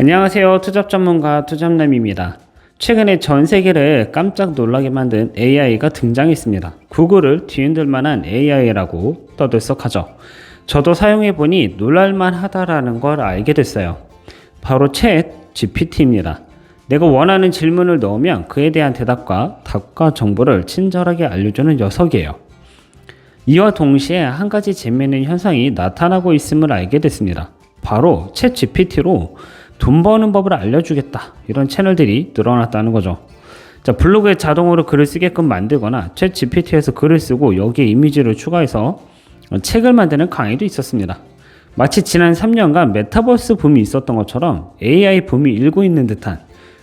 안녕하세요. 투잡 전문가 투잡남입니다. 최근에 전 세계를 깜짝 놀라게 만든 AI가 등장했습니다. 구글을 뒤흔들 만한 AI라고 떠들썩하죠. 저도 사용해보니 놀랄만 하다라는 걸 알게 됐어요. 바로 챗 GPT입니다. 내가 원하는 질문을 넣으면 그에 대한 대답과 답과 정보를 친절하게 알려주는 녀석이에요. 이와 동시에 한 가지 재미있는 현상이 나타나고 있음을 알게 됐습니다. 바로 챗 GPT로 돈 버는 법을 알려주겠다, 이런 채널들이 늘어났다는 거죠. 자, 블로그에 자동으로 글을 쓰게끔 만들거나 챗 GPT에서 글을 쓰고 여기에 이미지를 추가해서 책을 만드는 강의도 있었습니다. 마치 지난 3년간 메타버스 붐이 있었던 것처럼 AI 붐이 일고 있는 듯한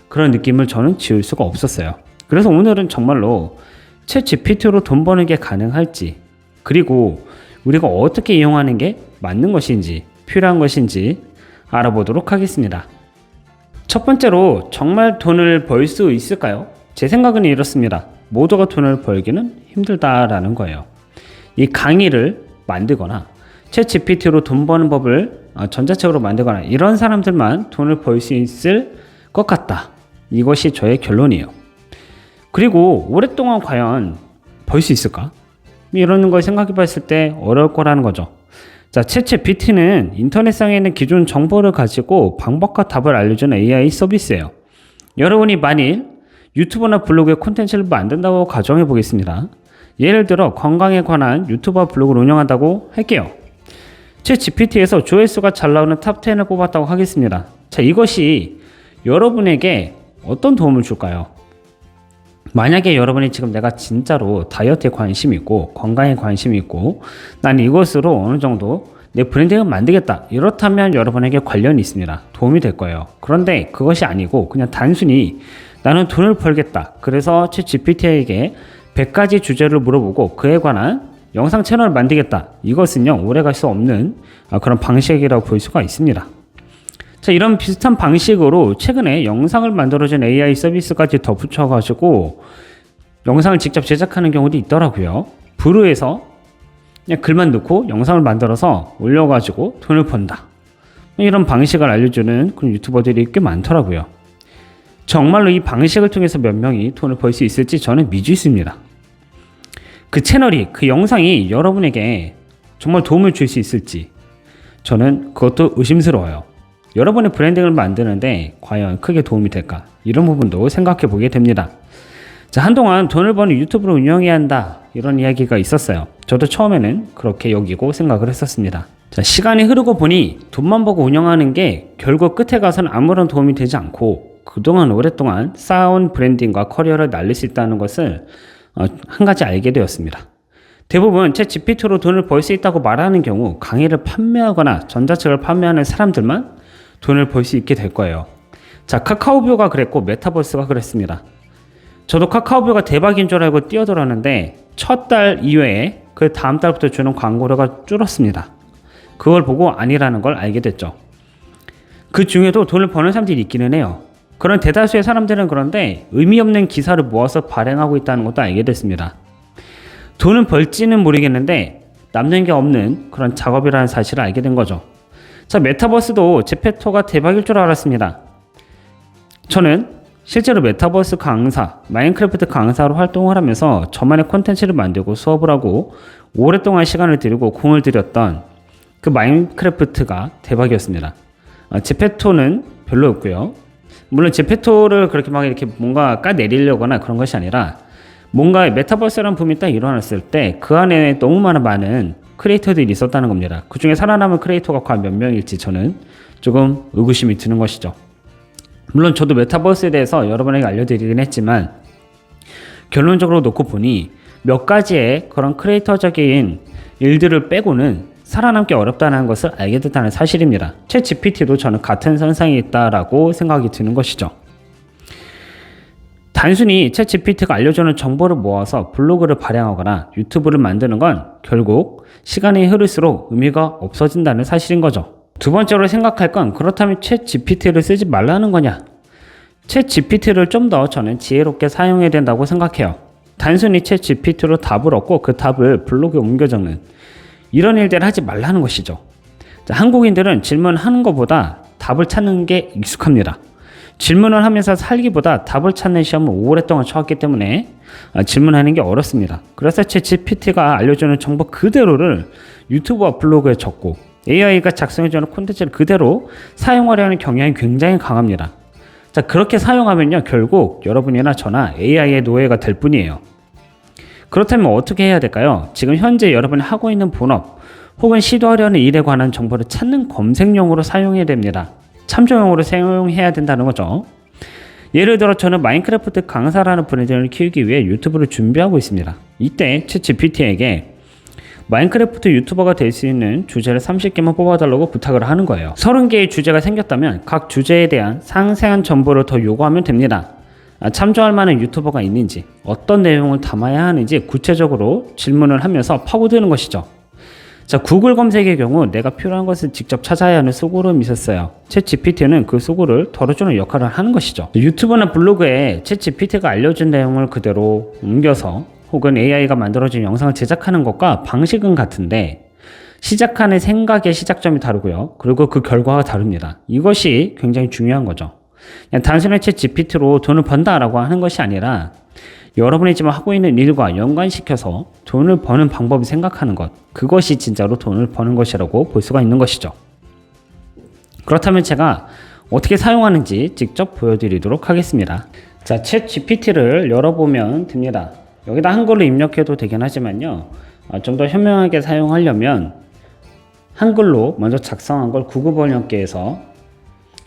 그런 느낌을 저는 지울 수가 없었어요. 그래서 오늘은 정말로 챗 GPT로 돈 버는 게 가능할지, 그리고 우리가 어떻게 이용하는 게 맞는 것인지, 필요한 것인지 알아보도록 하겠습니다. 첫 번째로, 정말 돈을 벌 수 있을까요? 제 생각은 이렇습니다. 모두가 돈을 벌기는 힘들다라는 거예요. 이 강의를 만들거나 챗 GPT로 돈 버는 법을 전자책으로 만들거나 이런 사람들만 돈을 벌 수 있을 것 같다. 이것이 저의 결론이에요. 그리고 오랫동안 과연 벌 수 있을까? 이런 걸 생각해 봤을 때 어려울 거라는 거죠. 자, 챗 GPT는 인터넷상에 있는 기존 정보를 가지고 방법과 답을 알려주는 AI 서비스예요. 여러분이 만일 유튜브나 블로그에 콘텐츠를 만든다고 가정해 보겠습니다. 예를 들어 건강에 관한 유튜버 블로그를 운영한다고 할게요. 챗 GPT에서 조회수가 잘 나오는 탑10을 뽑았다고 하겠습니다. 자, 이것이 여러분에게 어떤 도움을 줄까요? 만약에 여러분이 지금 내가 진짜로 다이어트에 관심이 있고 건강에 관심이 있고 난 이것으로 어느 정도 내 브랜딩을 만들겠다, 이렇다면 여러분에게 관련이 있습니다. 도움이 될 거예요. 그런데 그것이 아니고 그냥 단순히 나는 돈을 벌겠다, 그래서 챗 GPT에게 100가지 주제를 물어보고 그에 관한 영상 채널을 만들겠다, 이것은요 오래갈 수 없는 그런 방식이라고 볼 수가 있습니다. 자, 이런 비슷한 방식으로 최근에 영상을 만들어준 AI 서비스까지 덧붙여가지고 영상을 직접 제작하는 경우도 있더라고요. 브루에서 그냥 글만 넣고 영상을 만들어서 올려가지고 돈을 번다, 이런 방식을 알려주는 그런 유튜버들이 꽤 많더라고요. 정말로 이 방식을 통해서 몇 명이 돈을 벌 수 있을지 저는 미지수입니다. 그 채널이, 그 영상이 여러분에게 정말 도움을 줄 수 있을지 저는 그것도 의심스러워요. 여러분의 브랜딩을 만드는데 과연 크게 도움이 될까? 이런 부분도 생각해 보게 됩니다. 자, 한동안 돈을 버는 유튜브를 운영해야 한다, 이런 이야기가 있었어요. 저도 처음에는 그렇게 여기고 생각을 했었습니다. 자, 시간이 흐르고 보니 돈만 벌고 운영하는 게 결국 끝에 가서는 아무런 도움이 되지 않고 그동안 오랫동안 쌓아온 브랜딩과 커리어를 날릴 수 있다는 것을 한 가지 알게 되었습니다. 대부분 챗 GPT로 돈을 벌 수 있다고 말하는 경우 강의를 판매하거나 전자책을 판매하는 사람들만 돈을 벌 수 있게 될 거예요. 자, 카카오뷰가 그랬고 메타버스가 그랬습니다. 저도 카카오뷰가 대박인 줄 알고 뛰어들었는데 첫 달 이외에 그 다음 달부터 주는 광고료가 줄었습니다. 그걸 보고 아니라는 걸 알게 됐죠. 그 중에도 돈을 버는 사람들이 있기는 해요. 그런 대다수의 사람들은 그런데 의미 없는 기사를 모아서 발행하고 있다는 것도 알게 됐습니다. 돈은 벌지는 모르겠는데 남는 게 없는 그런 작업이라는 사실을 알게 된 거죠. 자, 메타버스도 제페토가 대박일 줄 알았습니다. 저는 실제로 메타버스 강사, 마인크래프트 강사로 활동을 하면서 저만의 콘텐츠를 만들고 수업을 하고 오랫동안 시간을 들이고 공을 들였던 그 마인크래프트가 대박이었습니다. 제페토는 별로였고요. 물론 제페토를 그렇게 막 이렇게 뭔가 까내리려거나 그런 것이 아니라 뭔가 메타버스라는 붐이 딱 일어났을 때 그 안에 너무 많은 크리에이터들이 있었다는 겁니다. 그 중에 살아남은 크리에이터가 과연 몇 명일지 저는 조금 의구심이 드는 것이죠. 물론 저도 메타버스에 대해서 여러분에게 알려드리긴 했지만 결론적으로 놓고 보니 몇 가지의 그런 크리에이터적인 일들을 빼고는 살아남기 어렵다는 것을 알게 됐다는 사실입니다. 챗 GPT도 저는 같은 선상에 있다라고 생각이 드는 것이죠. 단순히 챗 GPT가 알려주는 정보를 모아서 블로그를 발행하거나 유튜브를 만드는 건 결국 시간이 흐를수록 의미가 없어진다는 사실인 거죠. 두 번째로 생각할 건, 그렇다면 챗 GPT를 쓰지 말라는 거냐? 챗 GPT를 좀 더 저는 지혜롭게 사용해야 된다고 생각해요. 단순히 챗 GPT로 답을 얻고 그 답을 블로그에 옮겨 적는 이런 일들을 하지 말라는 것이죠. 자, 한국인들은 질문하는 것보다 답을 찾는 게 익숙합니다. 질문을 하면서 살기보다 답을 찾는 시험을 오랫동안 쳐왔기 때문에 질문하는 게 어렵습니다. 그래서 챗GPT가 알려주는 정보 그대로를 유튜브와 블로그에 적고 AI가 작성해주는 콘텐츠를 그대로 사용하려는 경향이 굉장히 강합니다. 자, 그렇게 사용하면요, 결국 여러분이나 저나 AI의 노예가 될 뿐이에요. 그렇다면 어떻게 해야 될까요? 지금 현재 여러분이 하고 있는 본업 혹은 시도하려는 일에 관한 정보를 찾는 검색용으로 사용해야 됩니다. 참조용으로 사용해야 된다는 거죠. 예를 들어 저는 마인크래프트 강사라는 브랜드를 키우기 위해 유튜브를 준비하고 있습니다. 이때 챗GPT에게 마인크래프트 유튜버가 될 수 있는 주제를 30개만 뽑아달라고 부탁을 하는 거예요. 30개의 주제가 생겼다면 각 주제에 대한 상세한 정보를 더 요구하면 됩니다. 참조할 만한 유튜버가 있는지, 어떤 내용을 담아야 하는지 구체적으로 질문을 하면서 파고드는 것이죠. 자, 구글 검색의 경우 내가 필요한 것을 직접 찾아야 하는 소고름이 있었어요. 챗GPT는 그 소고를 덜어주는 역할을 하는 것이죠. 유튜브나 블로그에 챗GPT가 알려준 내용을 그대로 옮겨서 혹은 AI가 만들어진 영상을 제작하는 것과 방식은 같은데 시작하는 생각의 시작점이 다르고요. 그리고 그 결과가 다릅니다. 이것이 굉장히 중요한 거죠. 그냥 단순히 챗GPT로 돈을 번다라고 하는 것이 아니라 여러분이 지금 하고 있는 일과 연관시켜서 돈을 버는 방법을 생각하는 것, 그것이 진짜로 돈을 버는 것이라고 볼 수가 있는 것이죠. 그렇다면 제가 어떻게 사용하는지 직접 보여드리도록 하겠습니다. 자, 챗GPT를 열어보면 됩니다. 여기다 한글로 입력해도 되긴 하지만요, 좀 더 현명하게 사용하려면 한글로 먼저 작성한 걸 구글 번역기에서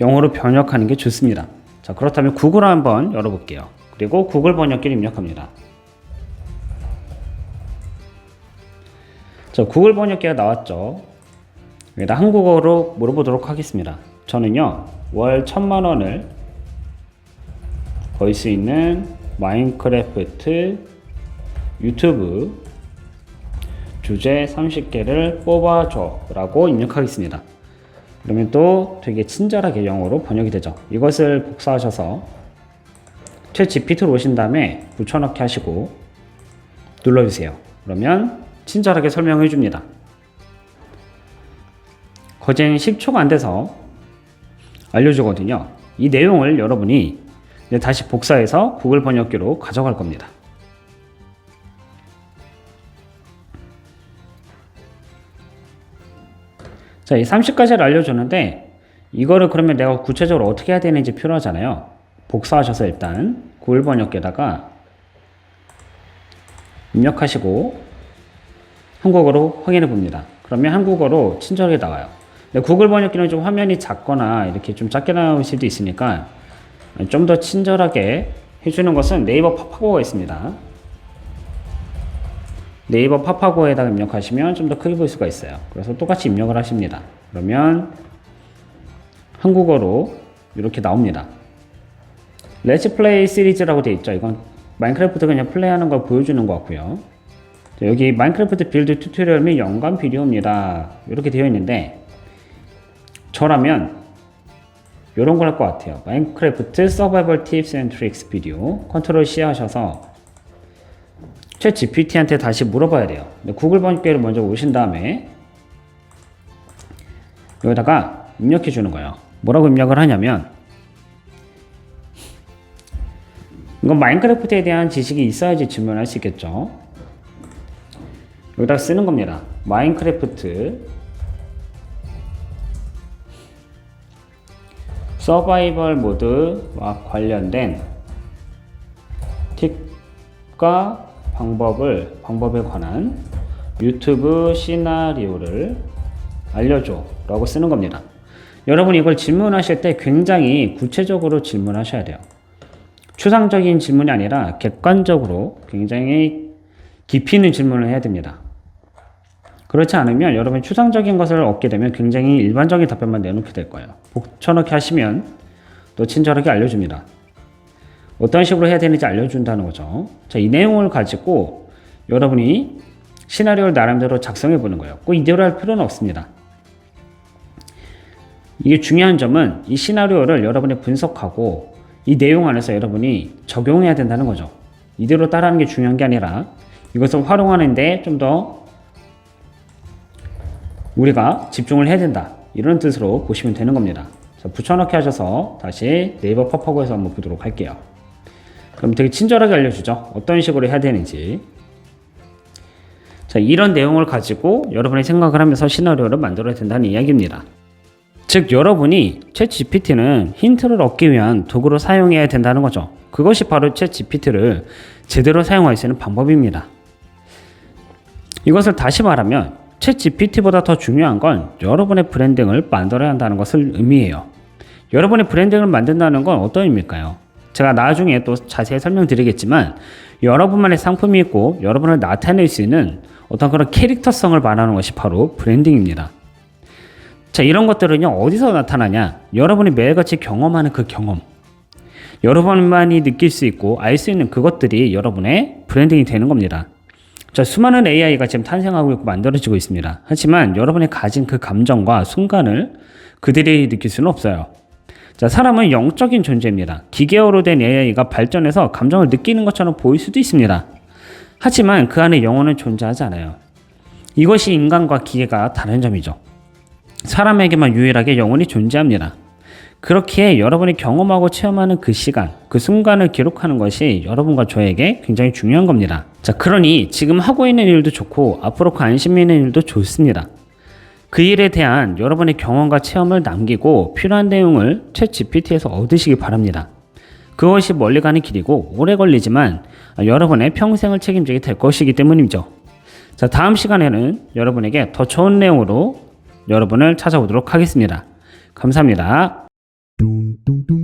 영어로 번역하는 게 좋습니다. 자, 그렇다면 구글을 한번 열어볼게요. 그리고 구글 번역기를 입력합니다. 자, 구글 번역기가 나왔죠. 여기다 한국어로 물어보도록 하겠습니다. 저는요, 월 1000만원을 벌 수 있는 마인크래프트 유튜브 주제 30개를 뽑아줘 라고 입력하겠습니다. 그러면 또 되게 친절하게 영어로 번역이 되죠. 이것을 복사하셔서 챗GPT로 오신 다음에 붙여넣기 하시고 눌러주세요. 그러면 친절하게 설명해 줍니다. 거진 10초가 안 돼서 알려주거든요. 이 내용을 여러분이 다시 복사해서 구글 번역기로 가져갈 겁니다. 자, 이 30가지를 알려주는데 이거를 그러면 내가 구체적으로 어떻게 해야 되는지 필요하잖아요. 복사하셔서 일단 구글 번역기에다가 입력하시고 한국어로 확인해 봅니다. 그러면 한국어로 친절하게 나와요. 근데 구글 번역기는 좀 화면이 작거나 이렇게 좀 작게 나올 수도 있으니까 좀 더 친절하게 해주는 것은 네이버 파파고가 있습니다. 네이버 파파고에다가 입력하시면 좀 더 크게 볼 수가 있어요. 그래서 똑같이 입력을 하십니다. 그러면 한국어로 이렇게 나옵니다. 렛츠 플레이 시리즈라고 되어 있죠. 이건 마인크래프트 그냥 플레이하는 걸 보여주는 것 같고요. 자, 여기 마인크래프트 빌드 튜토리얼 및 연관 비디오입니다. 이렇게 되어 있는데 저라면 이런 걸 할 것 같아요. 마인크래프트 서바이벌 팁스 앤 트릭스 비디오 컨트롤 C 하셔서 챗 GPT한테 다시 물어봐야 돼요. 구글 번역기를 먼저 오신 다음에 여기다가 입력해 주는 거예요. 뭐라고 입력을 하냐면 이건 마인크래프트에 대한 지식이 있어야지 질문할 수 있겠죠. 여기다 쓰는 겁니다. 마인크래프트 서바이벌 모드와 관련된 팁과 방법에 관한 유튜브 시나리오를 알려줘 라고 쓰는 겁니다. 여러분 이걸 질문하실 때 굉장히 구체적으로 질문하셔야 돼요. 추상적인 질문이 아니라 객관적으로 굉장히 깊이 있는 질문을 해야 됩니다. 그렇지 않으면 여러분이 추상적인 것을 얻게 되면 굉장히 일반적인 답변만 내놓게 될 거예요. 붙여넣기 하시면 또 친절하게 알려줍니다. 어떤 식으로 해야 되는지 알려준다는 거죠. 자, 이 내용을 가지고 여러분이 시나리오를 나름대로 작성해 보는 거예요. 꼭 이대로 할 필요는 없습니다. 이게 중요한 점은 이 시나리오를 여러분이 분석하고 이 내용 안에서 여러분이 적용해야 된다는 거죠. 이대로 따라하는 게 중요한 게 아니라 이것을 활용하는데 좀 더 우리가 집중을 해야 된다. 이런 뜻으로 보시면 되는 겁니다. 자, 붙여넣기 하셔서 다시 네이버 팝하고에서 한번 보도록 할게요. 그럼 되게 친절하게 알려주죠. 어떤 식으로 해야 되는지. 자, 이런 내용을 가지고 여러분이 생각을 하면서 시나리오를 만들어야 된다는 이야기입니다. 즉, 여러분이 챗 GPT는 힌트를 얻기 위한 도구로 사용해야 된다는 거죠. 그것이 바로 챗 GPT를 제대로 사용할 수 있는 방법입니다. 이것을 다시 말하면 챗 GPT보다 더 중요한 건 여러분의 브랜딩을 만들어야 한다는 것을 의미해요. 여러분의 브랜딩을 만든다는 건 어떤 의미일까요? 제가 나중에 또 자세히 설명드리겠지만 여러분만의 상품이 있고 여러분을 나타낼 수 있는 어떤 그런 캐릭터성을 말하는 것이 바로 브랜딩입니다. 자, 이런 것들은요, 어디서 나타나냐? 여러분이 매일같이 경험하는 그 경험. 여러분만이 느낄 수 있고 알 수 있는 그것들이 여러분의 브랜딩이 되는 겁니다. 자, 수많은 AI가 지금 탄생하고 있고 만들어지고 있습니다. 하지만 여러분이 가진 그 감정과 순간을 그들이 느낄 수는 없어요. 자, 사람은 영적인 존재입니다. 기계어로 된 AI가 발전해서 감정을 느끼는 것처럼 보일 수도 있습니다. 하지만 그 안에 영혼은 존재하지 않아요. 이것이 인간과 기계가 다른 점이죠. 사람에게만 유일하게 영혼이 존재합니다. 그렇기에 여러분이 경험하고 체험하는 그 시간, 그 순간을 기록하는 것이 여러분과 저에게 굉장히 중요한 겁니다. 자, 그러니 지금 하고 있는 일도 좋고 앞으로 관심 있는 일도 좋습니다. 그 일에 대한 여러분의 경험과 체험을 남기고 필요한 내용을 챗 GPT에서 얻으시기 바랍니다. 그것이 멀리 가는 길이고 오래 걸리지만 여러분의 평생을 책임지게 될 것이기 때문이죠. 자, 다음 시간에는 여러분에게 더 좋은 내용으로 여러분을 찾아오도록 하겠습니다. 감사합니다. Dum dum dum